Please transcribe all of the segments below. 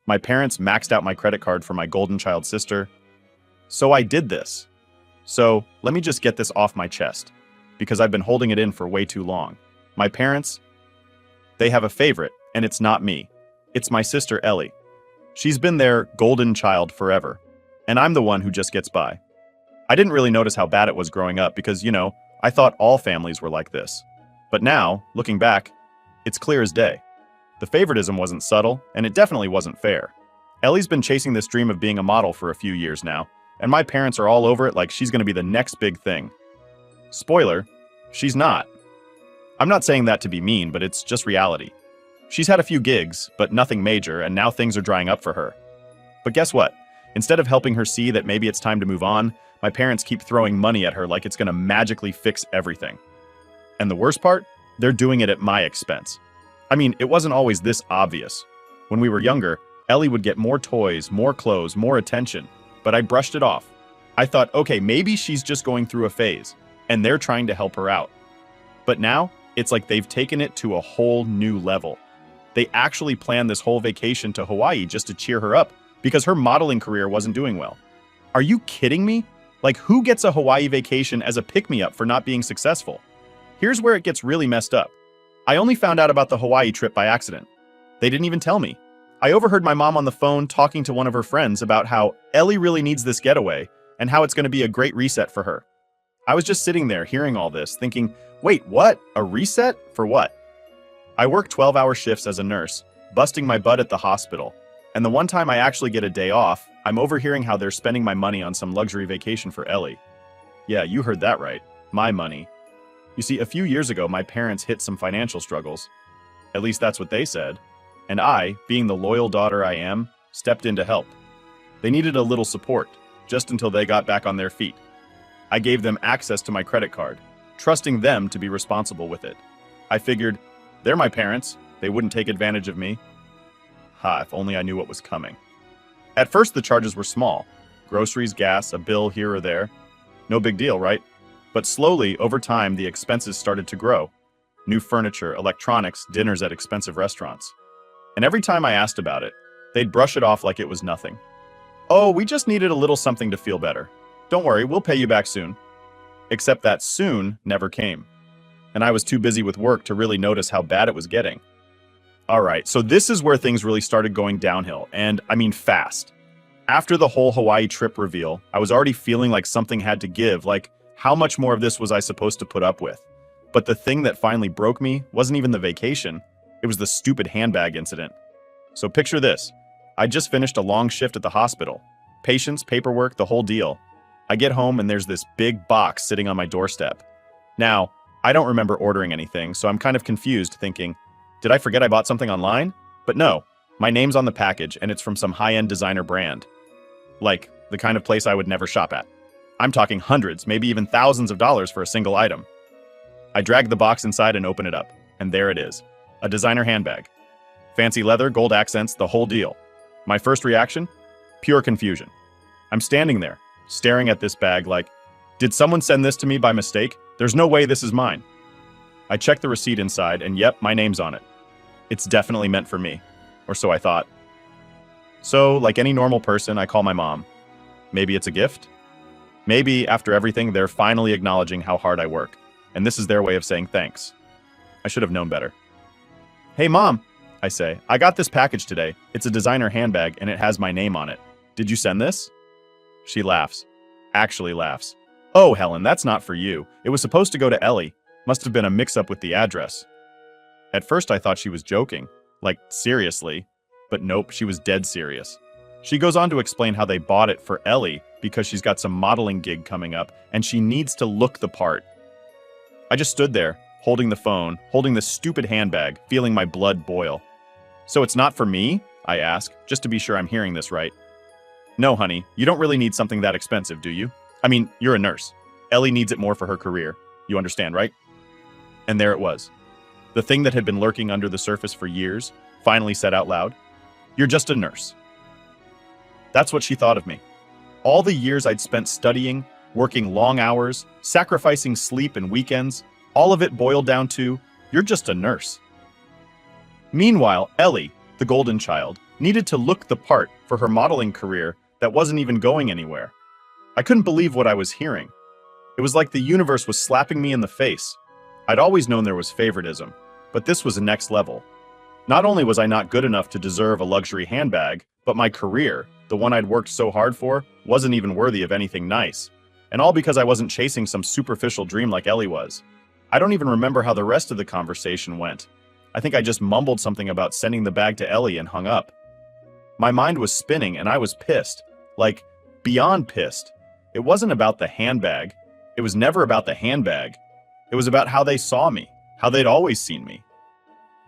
My parents maxed out my credit card for my golden child sister. So I did this. So let me just get this off my chest, because I've been holding it in for way too long. My parents, they have a favorite, and it's not me. It's my sister Ellie. She's been their golden child forever, and I'm the one who just gets by. I didn't really notice how bad it was growing up because, I thought all families were like this. But now, looking back, it's clear as day. The favoritism wasn't subtle, and it definitely wasn't fair. Ellie's been chasing this dream of being a model for a few years now, and my parents are all over it like she's going to be the next big thing. Spoiler, she's not. I'm not saying that to be mean, but it's just reality. She's had a few gigs, but nothing major, and now things are drying up for her. But guess what? Instead of helping her see that maybe it's time to move on, my parents keep throwing money at her like it's going to magically fix everything. And the worst part? They're doing it at my expense. I mean, it wasn't always this obvious. When we were younger, Ellie would get more toys, more clothes, more attention, but I brushed it off. I thought, okay, maybe she's just going through a phase, and they're trying to help her out. But now, it's like they've taken it to a whole new level. They actually planned this whole vacation to Hawaii just to cheer her up, because her modeling career wasn't doing well. Are you kidding me? Like, who gets a Hawaii vacation as a pick-me-up for not being successful? Here's where it gets really messed up. I only found out about the Hawaii trip by accident. They didn't even tell me. I overheard my mom on the phone talking to one of her friends about how Ellie really needs this getaway and how it's going to be a great reset for her. I was just sitting there hearing all this, thinking, wait, what? A reset? For what? I work 12-hour shifts as a nurse, busting my butt at the hospital. And the one time I actually get a day off, I'm overhearing how they're spending my money on some luxury vacation for Ellie. Yeah, you heard that right. My money. You see, a few years ago, my parents hit some financial struggles. At least that's what they said. And I, being the loyal daughter I am, stepped in to help. They needed a little support, just until they got back on their feet. I gave them access to my credit card, trusting them to be responsible with it. I figured, they're my parents, they wouldn't take advantage of me. Ha, if only I knew what was coming. At first, the charges were small. Groceries, gas, a bill here or there. No big deal, right? But slowly, over time, the expenses started to grow. New furniture, electronics, dinners at expensive restaurants. And every time I asked about it, they'd brush it off like it was nothing. Oh, we just needed a little something to feel better. Don't worry, we'll pay you back soon. Except that soon never came. And I was too busy with work to really notice how bad it was getting. All right, so this is where things really started going downhill, and I mean fast. After the whole Hawaii trip reveal, I was already feeling like something had to give, like how much more of this was I supposed to put up with? But the thing that finally broke me wasn't even the vacation, it was the stupid handbag incident. So picture this, I just finished a long shift at the hospital. Patients, paperwork, the whole deal. I get home and there's this big box sitting on my doorstep. Now, I don't remember ordering anything, so I'm kind of confused, thinking, did I forget I bought something online? But no, my name's on the package and it's from some high-end designer brand. Like, the kind of place I would never shop at. I'm talking hundreds, maybe even thousands of dollars for a single item. I drag the box inside and open it up, and there it is. A designer handbag. Fancy leather, gold accents, the whole deal. My first reaction? Pure confusion. I'm standing there, staring at this bag like, did someone send this to me by mistake? There's no way this is mine. I checked the receipt inside, and yep, my name's on it. It's definitely meant for me. Or so I thought. So, like any normal person, I call my mom. Maybe it's a gift? Maybe, after everything, they're finally acknowledging how hard I work, and this is their way of saying thanks. I should have known better. Hey, Mom, I say, I got this package today. It's a designer handbag, and it has my name on it. Did you send this? She laughs. Actually laughs. Oh, Helen, that's not for you. It was supposed to go to Ellie. Must have been a mix-up with the address. At first, I thought she was joking. Like, seriously. But nope, she was dead serious. She goes on to explain how they bought it for Ellie because she's got some modeling gig coming up and she needs to look the part. I just stood there, holding the phone, holding this stupid handbag, feeling my blood boil. So it's not for me? I ask, just to be sure I'm hearing this right. No, honey, you don't really need something that expensive, do you? I mean, you're a nurse. Ellie needs it more for her career. You understand, right? And there it was. The thing that had been lurking under the surface for years, finally said out loud, "You're just a nurse." That's what she thought of me. All the years I'd spent studying, working long hours, sacrificing sleep and weekends, all of it boiled down to, you're just a nurse. Meanwhile, Ellie, the golden child, needed to look the part for her modeling career that wasn't even going anywhere. I couldn't believe what I was hearing. It was like the universe was slapping me in the face. I'd always known there was favoritism, but this was the next level. Not only was I not good enough to deserve a luxury handbag, but my career, the one I'd worked so hard for, wasn't even worthy of anything nice. And all because I wasn't chasing some superficial dream like Ellie was. I don't even remember how the rest of the conversation went. I think I just mumbled something about sending the bag to Ellie and hung up. My mind was spinning and I was pissed. Like, beyond pissed. It wasn't about the handbag. It was never about the handbag. It was about how they saw me, how they'd always seen me.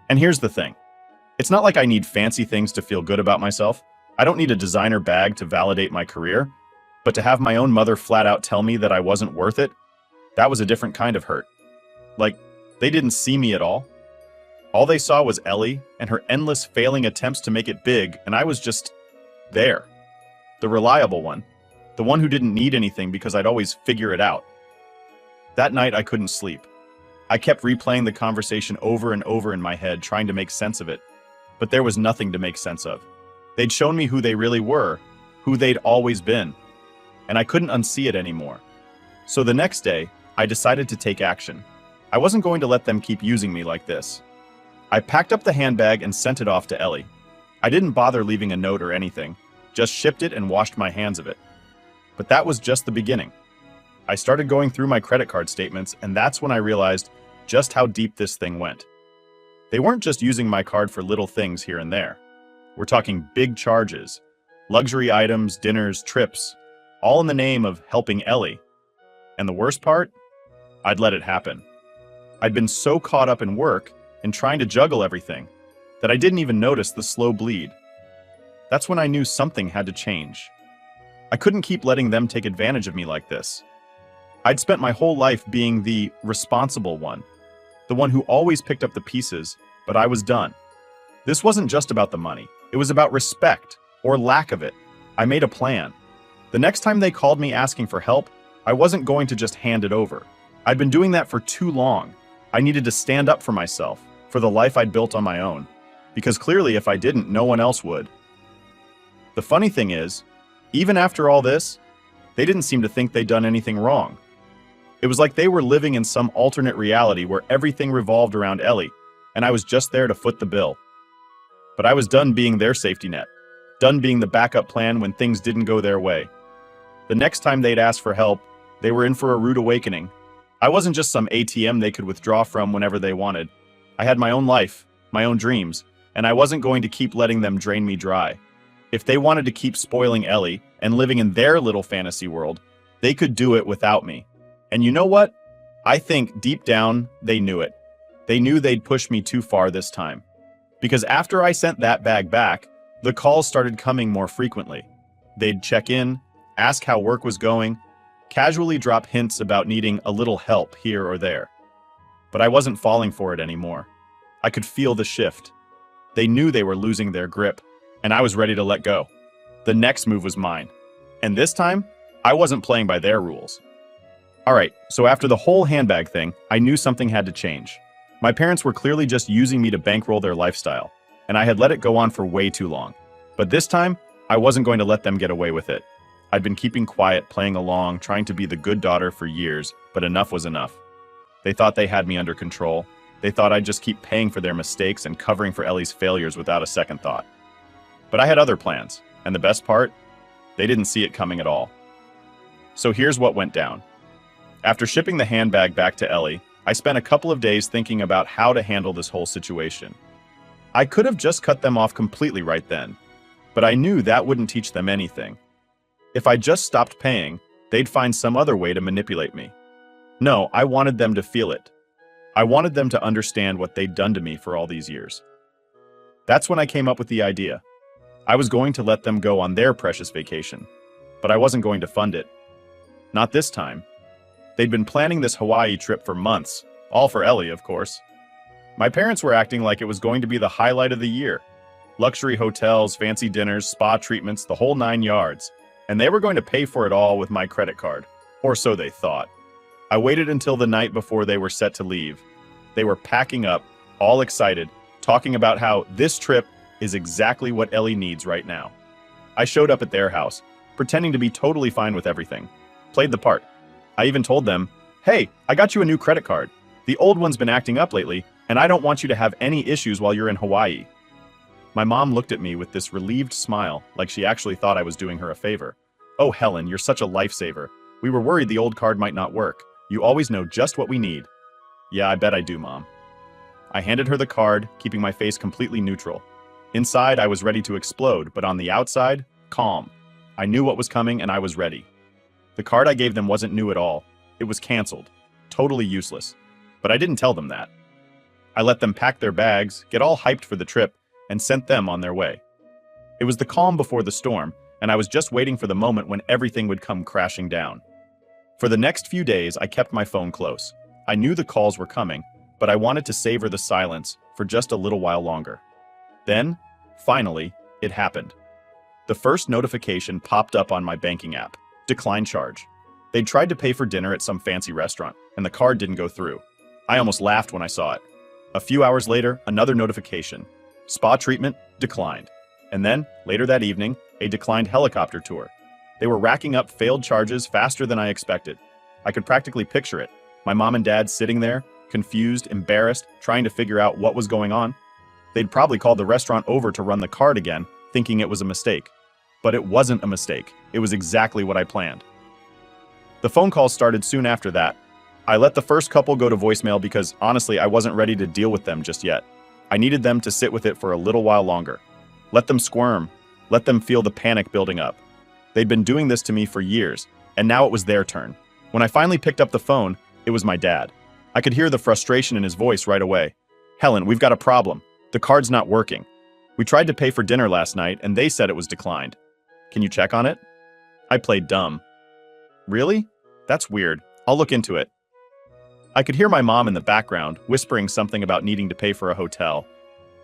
And here's the thing. It's not like I need fancy things to feel good about myself. I don't need a designer bag to validate my career. But to have my own mother flat out tell me that I wasn't worth it, that was a different kind of hurt. Like, they didn't see me at all. All they saw was Ellie and her endless failing attempts to make it big, and I was just there. The reliable one. The one who didn't need anything because I'd always figure it out. That night I couldn't sleep. I kept replaying the conversation over and over in my head, trying to make sense of it. But there was nothing to make sense of. They'd shown me who they really were, who they'd always been. And I couldn't unsee it anymore. So the next day, I decided to take action. I wasn't going to let them keep using me like this. I packed up the handbag and sent it off to Ellie. I didn't bother leaving a note or anything, just shipped it and washed my hands of it. But that was just the beginning. I started going through my credit card statements, and that's when I realized just how deep this thing went. They weren't just using my card for little things here and there. We're talking big charges, luxury items, dinners, trips, all in the name of helping Ellie. And the worst part? I'd let it happen. I'd been so caught up in work and trying to juggle everything that I didn't even notice the slow bleed. That's when I knew something had to change. I couldn't keep letting them take advantage of me like this. I'd spent my whole life being the responsible one, the one who always picked up the pieces, but I was done. This wasn't just about the money. It was about respect, or lack of it. I made a plan. The next time they called me asking for help, I wasn't going to just hand it over. I'd been doing that for too long. I needed to stand up for myself, for the life I'd built on my own. Because clearly if I didn't, no one else would. The funny thing is, even after all this, they didn't seem to think they'd done anything wrong. It was like they were living in some alternate reality where everything revolved around Ellie, and I was just there to foot the bill. But I was done being their safety net, done being the backup plan when things didn't go their way. The next time they'd ask for help, they were in for a rude awakening. I wasn't just some ATM they could withdraw from whenever they wanted. I had my own life, my own dreams, and I wasn't going to keep letting them drain me dry. If they wanted to keep spoiling Ellie and living in their little fantasy world, they could do it without me. And you know what? I think deep down, they knew it. They knew they'd push me too far this time. Because after I sent that bag back, the calls started coming more frequently. They'd check in, ask how work was going, casually drop hints about needing a little help here or there. But I wasn't falling for it anymore. I could feel the shift. They knew they were losing their grip, and I was ready to let go. The next move was mine. And this time, I wasn't playing by their rules. Alright, so after the whole handbag thing, I knew something had to change. My parents were clearly just using me to bankroll their lifestyle, and I had let it go on for way too long. But this time, I wasn't going to let them get away with it. I'd been keeping quiet, playing along, trying to be the good daughter for years, but enough was enough. They thought they had me under control. They thought I'd just keep paying for their mistakes and covering for Ellie's failures without a second thought. But I had other plans, and the best part? They didn't see it coming at all. So here's what went down. After shipping the handbag back to Ellie, I spent a couple of days thinking about how to handle this whole situation. I could have just cut them off completely right then, but I knew that wouldn't teach them anything. If I just stopped paying, they'd find some other way to manipulate me. No, I wanted them to feel it. I wanted them to understand what they'd done to me for all these years. That's when I came up with the idea. I was going to let them go on their precious vacation, but I wasn't going to fund it. Not this time. They'd been planning this Hawaii trip for months, all for Ellie, of course. My parents were acting like it was going to be the highlight of the year. Luxury hotels, fancy dinners, spa treatments, the whole 9 yards. And they were going to pay for it all with my credit card. Or so they thought. I waited until the night before they were set to leave. They were packing up, all excited, talking about how this trip is exactly what Ellie needs right now. I showed up at their house, pretending to be totally fine with everything. Played the part. I even told them, "Hey, I got you a new credit card. The old one's been acting up lately, and I don't want you to have any issues while you're in Hawaii." My mom looked at me with this relieved smile, like she actually thought I was doing her a favor. "Oh, Helen, you're such a lifesaver. We were worried the old card might not work. You always know just what we need." "Yeah, I bet I do, Mom." I handed her the card, keeping my face completely neutral. Inside, I was ready to explode, but on the outside, calm. I knew what was coming, and I was ready. The card I gave them wasn't new at all. It was canceled. Totally useless. But I didn't tell them that. I let them pack their bags, get all hyped for the trip, and sent them on their way. It was the calm before the storm, and I was just waiting for the moment when everything would come crashing down. For the next few days, I kept my phone close. I knew the calls were coming, but I wanted to savor the silence for just a little while longer. Then, finally, it happened. The first notification popped up on my banking app. Decline charge. They'd tried to pay for dinner at some fancy restaurant, and the card didn't go through. I almost laughed when I saw it. A few hours later, another notification. Spa treatment declined. And then, later that evening, a declined helicopter tour. They were racking up failed charges faster than I expected. I could practically picture it. My mom and dad sitting there, confused, embarrassed, trying to figure out what was going on. They'd probably called the restaurant over to run the card again, thinking it was a mistake. But it wasn't a mistake. It was exactly what I planned. The phone calls started soon after that. I let the first couple go to voicemail because, honestly, I wasn't ready to deal with them just yet. I needed them to sit with it for a little while longer. Let them squirm. Let them feel the panic building up. They'd been doing this to me for years, and now it was their turn. When I finally picked up the phone, it was my dad. I could hear the frustration in his voice right away. "Helen, we've got a problem. The card's not working. We tried to pay for dinner last night, and they said it was declined. Can you check on it?" I played dumb. "Really? That's weird. I'll look into it." I could hear my mom in the background, whispering something about needing to pay for a hotel.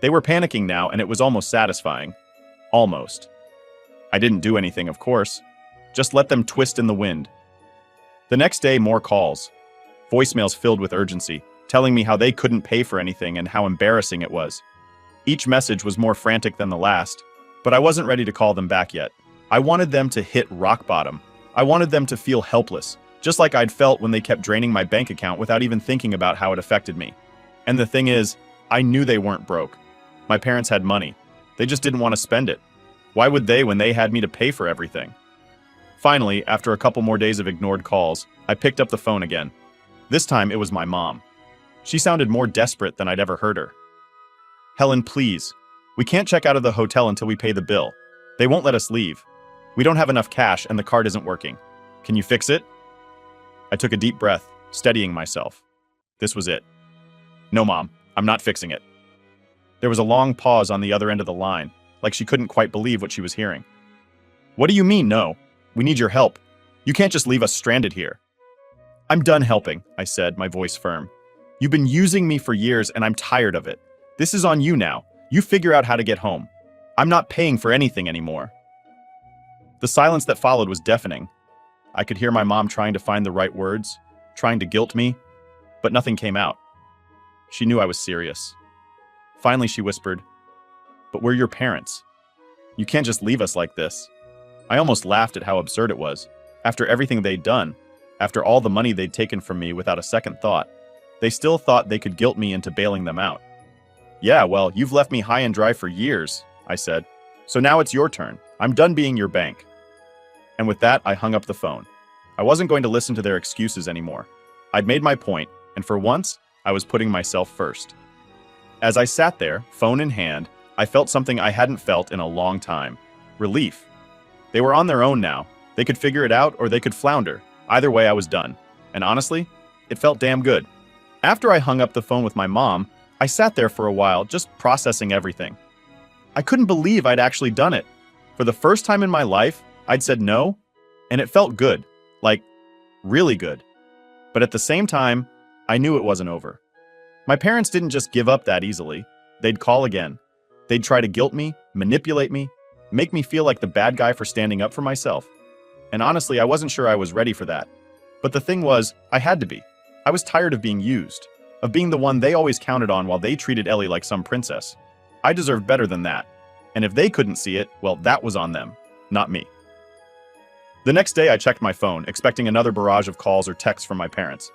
They were panicking now, and it was almost satisfying. Almost. I didn't do anything, of course. Just let them twist in the wind. The next day, more calls. Voicemails filled with urgency, telling me how they couldn't pay for anything and how embarrassing it was. Each message was more frantic than the last, but I wasn't ready to call them back yet. I wanted them to hit rock bottom. I wanted them to feel helpless, just like I'd felt when they kept draining my bank account without even thinking about how it affected me. And the thing is, I knew they weren't broke. My parents had money. They just didn't want to spend it. Why would they when they had me to pay for everything? Finally, after a couple more days of ignored calls, I picked up the phone again. This time it was my mom. She sounded more desperate than I'd ever heard her. "Helen, please. We can't check out of the hotel until we pay the bill. They won't let us leave. We don't have enough cash and the card isn't working. Can you fix it?" I took a deep breath, steadying myself. This was it. "No, Mom, I'm not fixing it." There was a long pause on the other end of the line, like she couldn't quite believe what she was hearing. "What do you mean, no? We need your help. You can't just leave us stranded here." "I'm done helping," I said, my voice firm. "You've been using me for years and I'm tired of it. This is on you now. You figure out how to get home. I'm not paying for anything anymore." The silence that followed was deafening. I could hear my mom trying to find the right words, trying to guilt me, but nothing came out. She knew I was serious. Finally, she whispered, "But we're your parents. You can't just leave us like this." I almost laughed at how absurd it was. After everything they'd done, after all the money they'd taken from me without a second thought, they still thought they could guilt me into bailing them out. "Yeah, well, you've left me high and dry for years," I said. "So now it's your turn. I'm done being your bank." And with that, I hung up the phone. I wasn't going to listen to their excuses anymore. I'd made my point, and for once, I was putting myself first. As I sat there, phone in hand, I felt something I hadn't felt in a long time. Relief. They were on their own now. They could figure it out or they could flounder. Either way, I was done. And honestly, it felt damn good. After I hung up the phone with my mom, I sat there for a while, just processing everything. I couldn't believe I'd actually done it. For the first time in my life, I'd said no, and it felt good. Like, really good. But at the same time, I knew it wasn't over. My parents didn't just give up that easily. They'd call again. They'd try to guilt me, manipulate me, make me feel like the bad guy for standing up for myself. And honestly, I wasn't sure I was ready for that. But the thing was, I had to be. I was tired of being used, of being the one they always counted on while they treated Ellie like some princess. I deserved better than that. And if they couldn't see it, well, that was on them, not me. The next day, I checked my phone, expecting another barrage of calls or texts from my parents.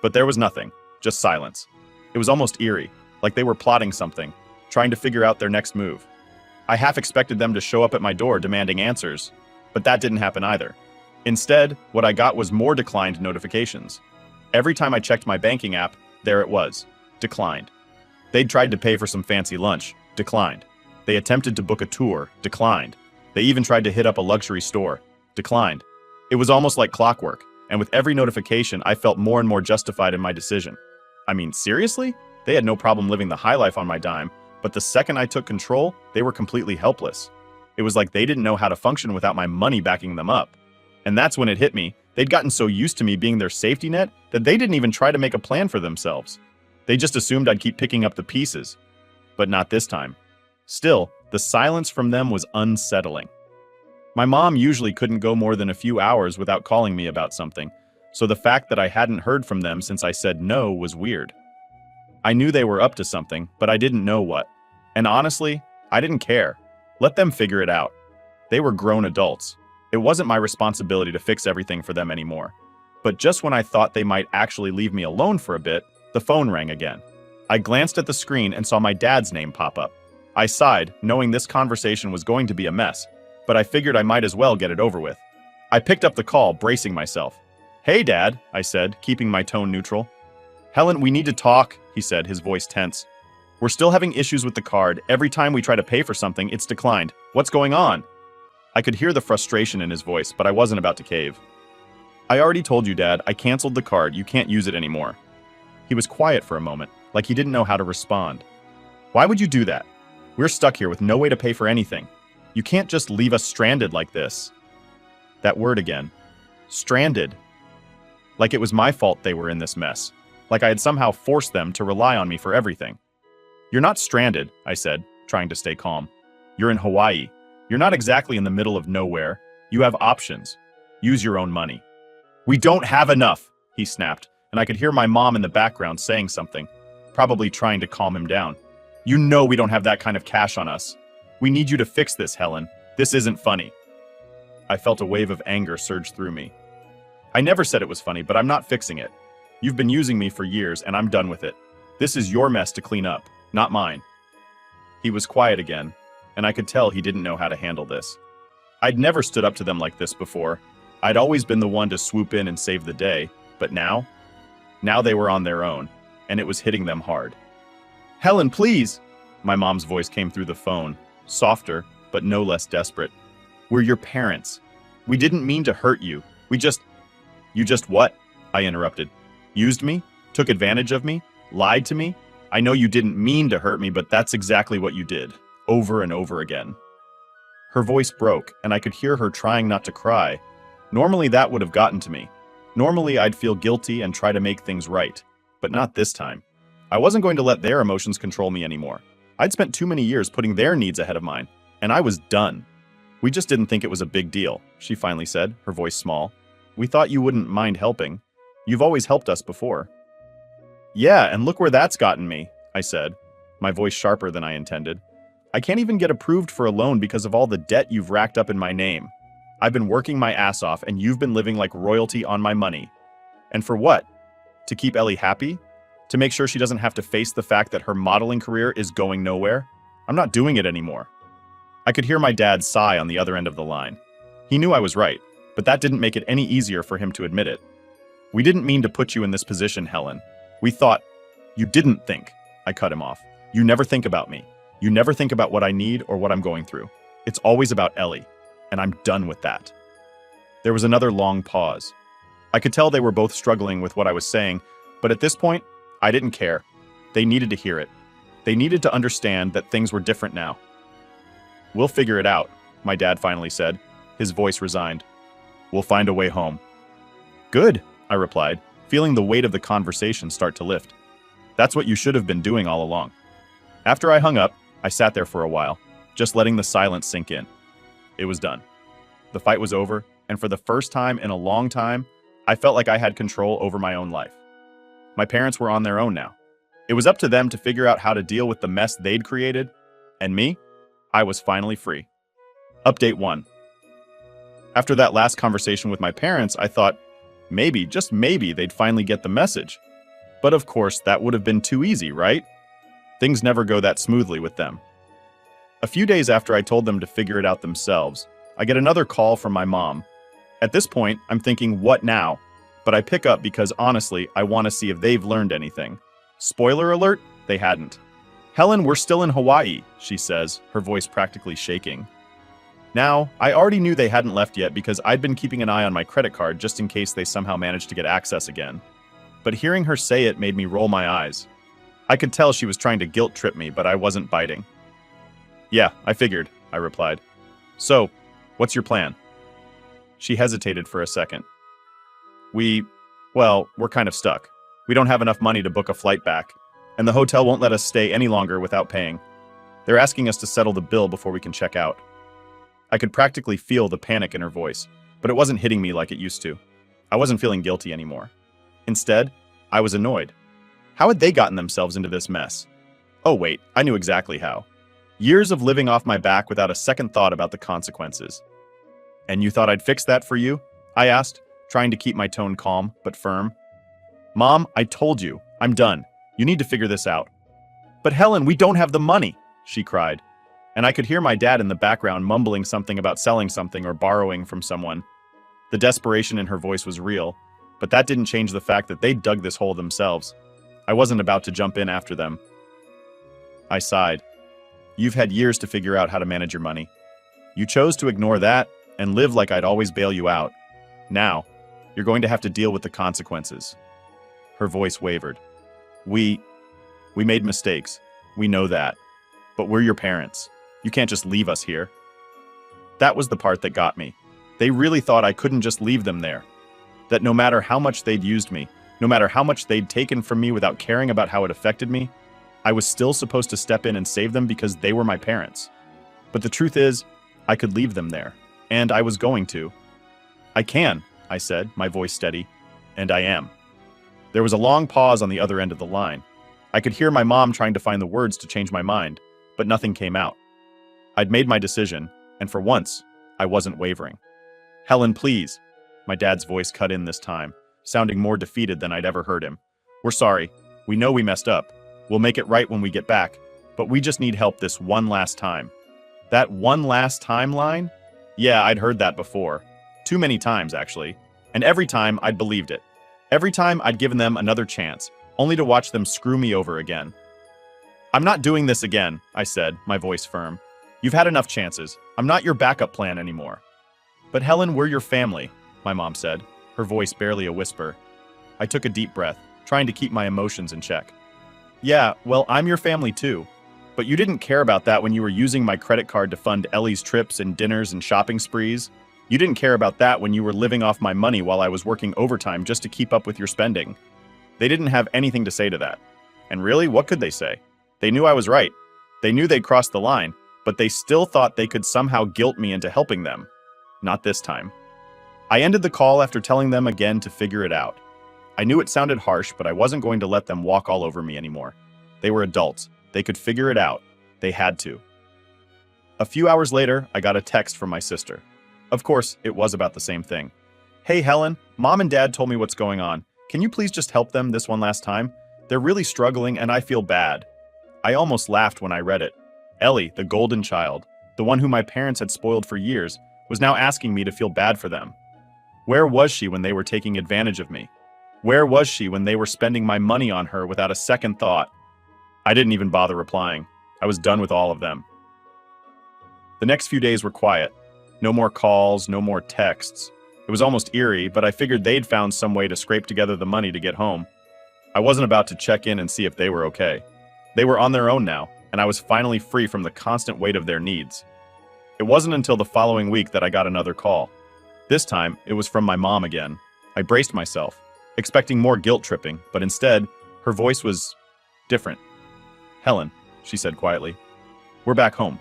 But there was nothing, just silence. It was almost eerie, like they were plotting something, trying to figure out their next move. I half expected them to show up at my door demanding answers, but that didn't happen either. Instead, what I got was more declined notifications. Every time I checked my banking app, there it was, declined. They'd tried to pay for some fancy lunch, declined. They attempted to book a tour, declined. They even tried to hit up a luxury store, declined. It was almost like clockwork, and with every notification, I felt more and more justified in my decision. I mean, seriously? They had no problem living the high life on my dime, but the second I took control, they were completely helpless. It was like they didn't know how to function without my money backing them up. And that's when it hit me. They'd gotten so used to me being their safety net that they didn't even try to make a plan for themselves. They just assumed I'd keep picking up the pieces. But not this time. Still, the silence from them was unsettling. My mom usually couldn't go more than a few hours without calling me about something, so the fact that I hadn't heard from them since I said no was weird. I knew they were up to something, but I didn't know what. And honestly, I didn't care. Let them figure it out. They were grown adults. It wasn't my responsibility to fix everything for them anymore. But just when I thought they might actually leave me alone for a bit, the phone rang again. I glanced at the screen and saw my dad's name pop up. I sighed, knowing this conversation was going to be a mess, but I figured I might as well get it over with. I picked up the call, bracing myself. "Hey, Dad," I said, keeping my tone neutral. "Helen, we need to talk," he said, his voice tense. "We're still having issues with the card. Every time we try to pay for something, it's declined. What's going on?" I could hear the frustration in his voice, but I wasn't about to cave. "I already told you, Dad, I canceled the card. You can't use it anymore." He was quiet for a moment, like he didn't know how to respond. "Why would you do that? We're stuck here with no way to pay for anything. You can't just leave us stranded like this." That word again. Stranded. Like it was my fault they were in this mess. Like I had somehow forced them to rely on me for everything. "You're not stranded," I said, trying to stay calm. "You're in Hawaii. You're not exactly in the middle of nowhere. You have options. Use your own money." "We don't have enough," he snapped, and I could hear my mom in the background saying something, probably trying to calm him down. "You know we don't have that kind of cash on us. We need you to fix this, Helen. This isn't funny." I felt a wave of anger surge through me. "I never said it was funny, but I'm not fixing it. You've been using me for years, and I'm done with it. This is your mess to clean up, not mine." He was quiet again, and I could tell he didn't know how to handle this. I'd never stood up to them like this before. I'd always been the one to swoop in and save the day, but now they were on their own, and it was hitting them hard. "Helen, please!" My mom's voice came through the phone, softer, but no less desperate. "We're your parents. We didn't mean to hurt you. You just what?" I interrupted. "Used me? Took advantage of me? Lied to me? I know you didn't mean to hurt me, but that's exactly what you did. Over and over again." Her voice broke, and I could hear her trying not to cry. Normally that would have gotten to me. Normally I'd feel guilty and try to make things right. But not this time. I wasn't going to let their emotions control me anymore. I'd spent too many years putting their needs ahead of mine, and I was done. "We just didn't think it was a big deal," she finally said, her voice small. "We thought you wouldn't mind helping. You've always helped us before." "Yeah, and look where that's gotten me," I said, my voice sharper than I intended. "I can't even get approved for a loan because of all the debt you've racked up in my name. I've been working my ass off, and you've been living like royalty on my money. And for what? To keep Ellie happy? To make sure she doesn't have to face the fact that her modeling career is going nowhere? I'm not doing it anymore." I could hear my dad sigh on the other end of the line. He knew I was right, but that didn't make it any easier for him to admit it. "We didn't mean to put you in this position, Helen. We thought—" "You didn't think," I cut him off. "You never think about me. You never think about what I need or what I'm going through. It's always about Ellie, and I'm done with that." There was another long pause. I could tell they were both struggling with what I was saying, but at this point, I didn't care. They needed to hear it. They needed to understand that things were different now. "We'll figure it out," my dad finally said, his voice resigned. "We'll find a way home." "Good," I replied, feeling the weight of the conversation start to lift. "That's what you should have been doing all along." After I hung up, I sat there for a while, just letting the silence sink in. It was done. The fight was over, and for the first time in a long time, I felt like I had control over my own life. My parents were on their own now. It was up to them to figure out how to deal with the mess they'd created, and me? I was finally free. Update 1. After that last conversation with my parents, I thought, maybe, just maybe, they'd finally get the message. But of course, that would have been too easy, right? Things never go that smoothly with them. A few days after I told them to figure it out themselves, I get another call from my mom. At this point, I'm thinking, what now? But I pick up because honestly, I want to see if they've learned anything. Spoiler alert, they hadn't. Helen, we're still in Hawaii, she says, her voice practically shaking. Now, I already knew they hadn't left yet because I'd been keeping an eye on my credit card just in case they somehow managed to get access again. But hearing her say it made me roll my eyes. I could tell she was trying to guilt trip me, but I wasn't biting. Yeah, I figured, I replied. So, what's your plan? She hesitated for a second. We're kind of stuck. We don't have enough money to book a flight back, and the hotel won't let us stay any longer without paying. They're asking us to settle the bill before we can check out. I could practically feel the panic in her voice, but it wasn't hitting me like it used to. I wasn't feeling guilty anymore. Instead, I was annoyed. How had they gotten themselves into this mess? Oh wait, I knew exactly how. Years of living off my back without a second thought about the consequences. And you thought I'd fix that for you? I asked, trying to keep my tone calm but firm. Mom, I told you, I'm done. You need to figure this out. But Helen, we don't have the money, she cried. And I could hear my dad in the background mumbling something about selling something or borrowing from someone. The desperation in her voice was real, but that didn't change the fact that they dug this hole themselves. I wasn't about to jump in after them. I sighed. You've had years to figure out how to manage your money. You chose to ignore that and live like I'd always bail you out. Now, you're going to have to deal with the consequences. Her voice wavered. We made mistakes. We know that. But we're your parents. You can't just leave us here. That was the part that got me. They really thought I couldn't just leave them there. That no matter how much they'd used me, no matter how much they'd taken from me without caring about how it affected me, I was still supposed to step in and save them because they were my parents. But the truth is, I could leave them there. And I was going to. I can, I said, my voice steady. And I am. There was a long pause on the other end of the line. I could hear my mom trying to find the words to change my mind, but nothing came out. I'd made my decision, and for once, I wasn't wavering. Helen, please. My dad's voice cut in this time, sounding more defeated than I'd ever heard him. We're sorry. We know we messed up. We'll make it right when we get back, but we just need help this one last time. That one last time line? Yeah, I'd heard that before. Too many times, actually. And every time, I'd believed it. Every time, I'd given them another chance, only to watch them screw me over again. I'm not doing this again, I said, my voice firm. You've had enough chances. I'm not your backup plan anymore. But Helen, we're your family, my mom said, her voice barely a whisper. I took a deep breath, trying to keep my emotions in check. Yeah, well, I'm your family too. But you didn't care about that when you were using my credit card to fund Ellie's trips and dinners and shopping sprees. You didn't care about that when you were living off my money while I was working overtime just to keep up with your spending. They didn't have anything to say to that. And really, what could they say? They knew I was right. They knew they'd crossed the line, but they still thought they could somehow guilt me into helping them. Not this time. I ended the call after telling them again to figure it out. I knew it sounded harsh, but I wasn't going to let them walk all over me anymore. They were adults. They could figure it out. They had to. A few hours later, I got a text from my sister. Of course, it was about the same thing. Hey Helen, Mom and Dad told me what's going on. Can you please just help them this one last time? They're really struggling and I feel bad. I almost laughed when I read it. Ellie, the golden child, the one who my parents had spoiled for years, was now asking me to feel bad for them. Where was she when they were taking advantage of me? Where was she when they were spending my money on her without a second thought? I didn't even bother replying. I was done with all of them. The next few days were quiet. No more calls, no more texts. It was almost eerie, but I figured they'd found some way to scrape together the money to get home. I wasn't about to check in and see if they were okay. They were on their own now, and I was finally free from the constant weight of their needs. It wasn't until the following week that I got another call. This time, it was from my mom again. I braced myself, expecting more guilt tripping, but instead, her voice was different. Helen, she said quietly, we're back home.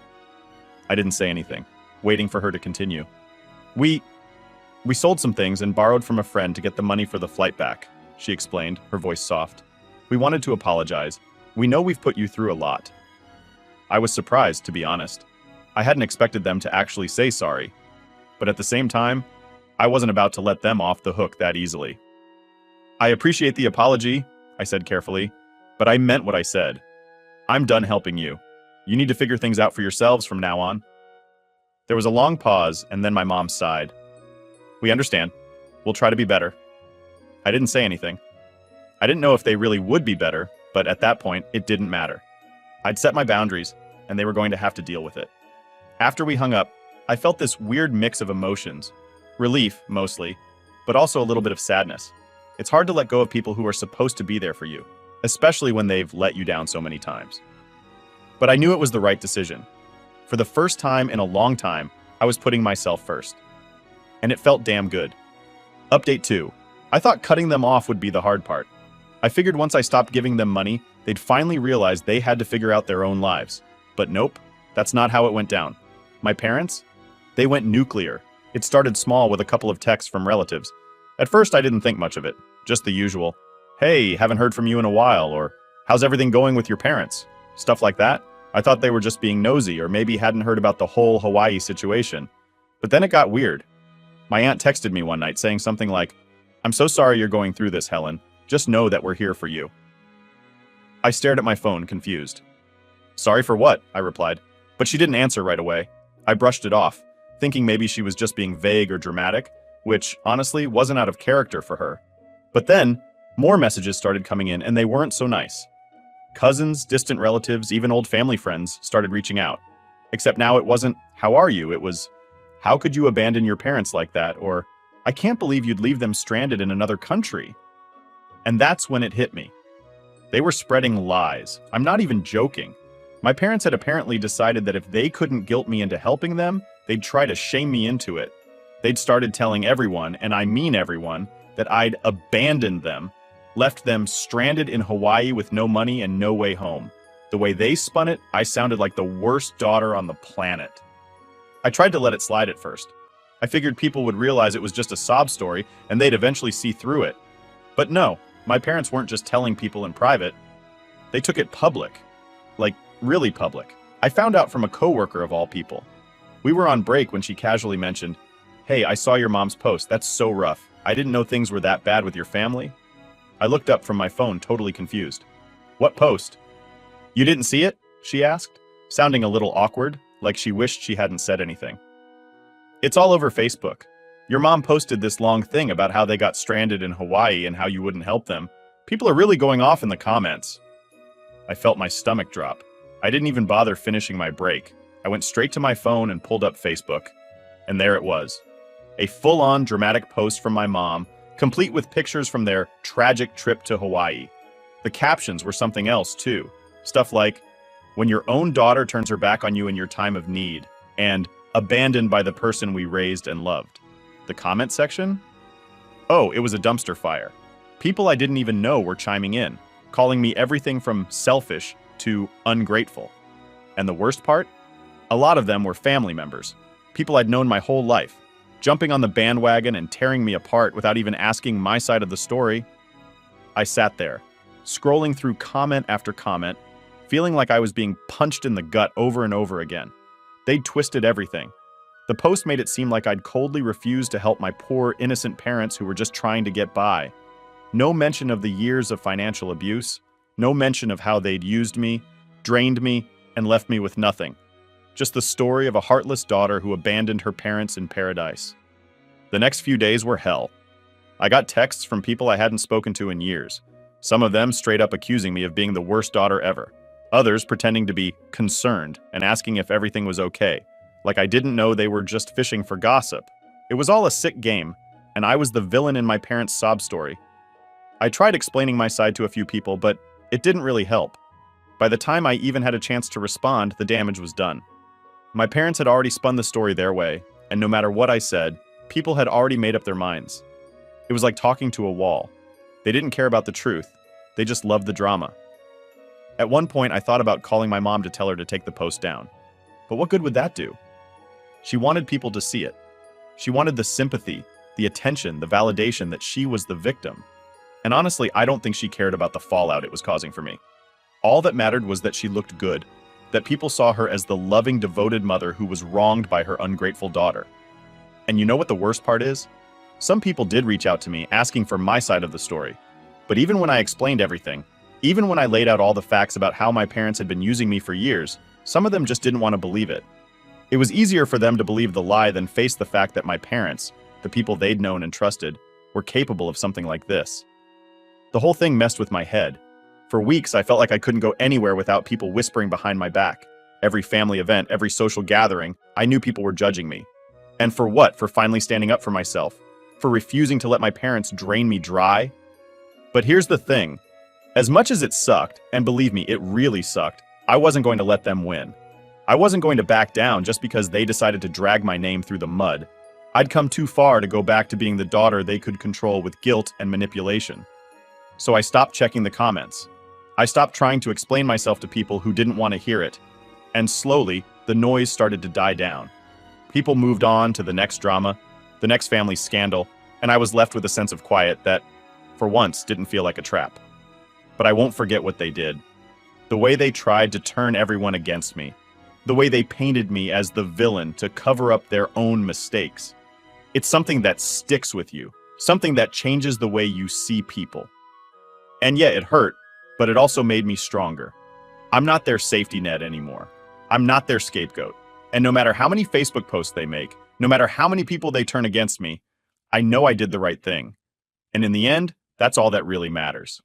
I didn't say anything, waiting for her to continue. We sold some things and borrowed from a friend to get the money for the flight back, she explained, her voice soft. We wanted to apologize. We know we've put you through a lot. I was surprised, to be honest. I hadn't expected them to actually say sorry, but at the same time, I wasn't about to let them off the hook that easily. "I appreciate the apology," I said carefully, "but I meant what I said. I'm done helping you. You need to figure things out for yourselves from now on." There was a long pause, and then my mom sighed. "We understand. We'll try to be better." I didn't say anything. I didn't know if they really would be better, but at that point, it didn't matter. I'd set my boundaries, and they were going to have to deal with it. After we hung up, I felt this weird mix of emotions. Relief, mostly, but also a little bit of sadness. It's hard to let go of people who are supposed to be there for you, especially when they've let you down so many times. But I knew it was the right decision. For the first time in a long time, I was putting myself first. And it felt damn good. Update 2. I thought cutting them off would be the hard part. I figured once I stopped giving them money, they'd finally realize they had to figure out their own lives. But nope, that's not how it went down. My parents? They went nuclear. It started small with a couple of texts from relatives. At first, I didn't think much of it. Just the usual, "Hey, haven't heard from you in a while," or "How's everything going with your parents?" Stuff like that. I thought they were just being nosy or maybe hadn't heard about the whole Hawaii situation. But then it got weird. My aunt texted me one night saying something like, "I'm so sorry you're going through this, Helen. Just know that we're here for you." I stared at my phone, confused. "Sorry for what?" I replied. But she didn't answer right away. I brushed it off, thinking maybe she was just being vague or dramatic, which, honestly, wasn't out of character for her. But then, more messages started coming in, and they weren't so nice. Cousins, distant relatives, even old family friends started reaching out. Except now it wasn't, "How are you?" It was, "How could you abandon your parents like that?" Or, "I can't believe you'd leave them stranded in another country." And that's when it hit me. They were spreading lies. I'm not even joking. My parents had apparently decided that if they couldn't guilt me into helping them, they'd try to shame me into it. They'd started telling everyone, and I mean everyone, that I'd abandoned them, left them stranded in Hawaii with no money and no way home. The way they spun it, I sounded like the worst daughter on the planet. I tried to let it slide at first. I figured people would realize it was just a sob story and they'd eventually see through it. But no, my parents weren't just telling people in private. They took it public. Like, really public. I found out from a coworker of all people. We were on break when she casually mentioned, "Hey, I saw your mom's post. That's so rough. I didn't know things were that bad with your family." I looked up from my phone, totally confused. "What post?" "You didn't see it?" she asked, sounding a little awkward, like she wished she hadn't said anything. "It's all over Facebook. Your mom posted this long thing about how they got stranded in Hawaii and how you wouldn't help them. People are really going off in the comments." I felt my stomach drop. I didn't even bother finishing my break. I went straight to my phone and pulled up Facebook. And there it was. A full-on dramatic post from my mom, complete with pictures from their tragic trip to Hawaii. The captions were something else, too. Stuff like, "When your own daughter turns her back on you in your time of need," and "abandoned by the person we raised and loved." The comment section? Oh, it was a dumpster fire. People I didn't even know were chiming in, calling me everything from selfish to ungrateful. And the worst part? A lot of them were family members, people I'd known my whole life, jumping on the bandwagon and tearing me apart without even asking my side of the story. I sat there, scrolling through comment after comment, feeling like I was being punched in the gut over and over again. They'd twisted everything. The post made it seem like I'd coldly refused to help my poor, innocent parents who were just trying to get by. No mention of the years of financial abuse, no mention of how they'd used me, drained me, and left me with nothing. Just the story of a heartless daughter who abandoned her parents in paradise. The next few days were hell. I got texts from people I hadn't spoken to in years, some of them straight up accusing me of being the worst daughter ever, others pretending to be concerned and asking if everything was okay, like I didn't know they were just fishing for gossip. It was all a sick game, and I was the villain in my parents' sob story. I tried explaining my side to a few people, but it didn't really help. By the time I even had a chance to respond, the damage was done. My parents had already spun the story their way, and no matter what I said, people had already made up their minds. It was like talking to a wall. They didn't care about the truth. They just loved the drama. At one point, I thought about calling my mom to tell her to take the post down. But what good would that do? She wanted people to see it. She wanted the sympathy, the attention, the validation that she was the victim. And honestly, I don't think she cared about the fallout it was causing for me. All that mattered was that she looked good. that people saw her as the loving, devoted mother who was wronged by her ungrateful daughter. And you know what the worst part is? Some people did reach out to me asking for my side of the story. But even when I explained everything, even when I laid out all the facts about how my parents had been using me for years, some of them just didn't want to believe it. It was easier for them to believe the lie than face the fact that my parents, the people they'd known and trusted, were capable of something like this. The whole thing messed with my head. For weeks, I felt like I couldn't go anywhere without people whispering behind my back. Every family event, every social gathering, I knew people were judging me. And for what? For finally standing up for myself? For refusing to let my parents drain me dry? But here's the thing. As much as it sucked, and believe me, it really sucked, I wasn't going to let them win. I wasn't going to back down just because they decided to drag my name through the mud. I'd come too far to go back to being the daughter they could control with guilt and manipulation. So I stopped checking the comments. I stopped trying to explain myself to people who didn't want to hear it. And slowly, the noise started to die down. People moved on to the next drama, the next family scandal, and I was left with a sense of quiet that, for once, didn't feel like a trap. But I won't forget what they did. The way they tried to turn everyone against me. The way they painted me as the villain to cover up their own mistakes. It's something that sticks with you. Something that changes the way you see people. And yeah, it hurt, but it also made me stronger. I'm not their safety net anymore. I'm not their scapegoat. And no matter how many Facebook posts they make, no matter how many people they turn against me, I know I did the right thing. And in the end, that's all that really matters.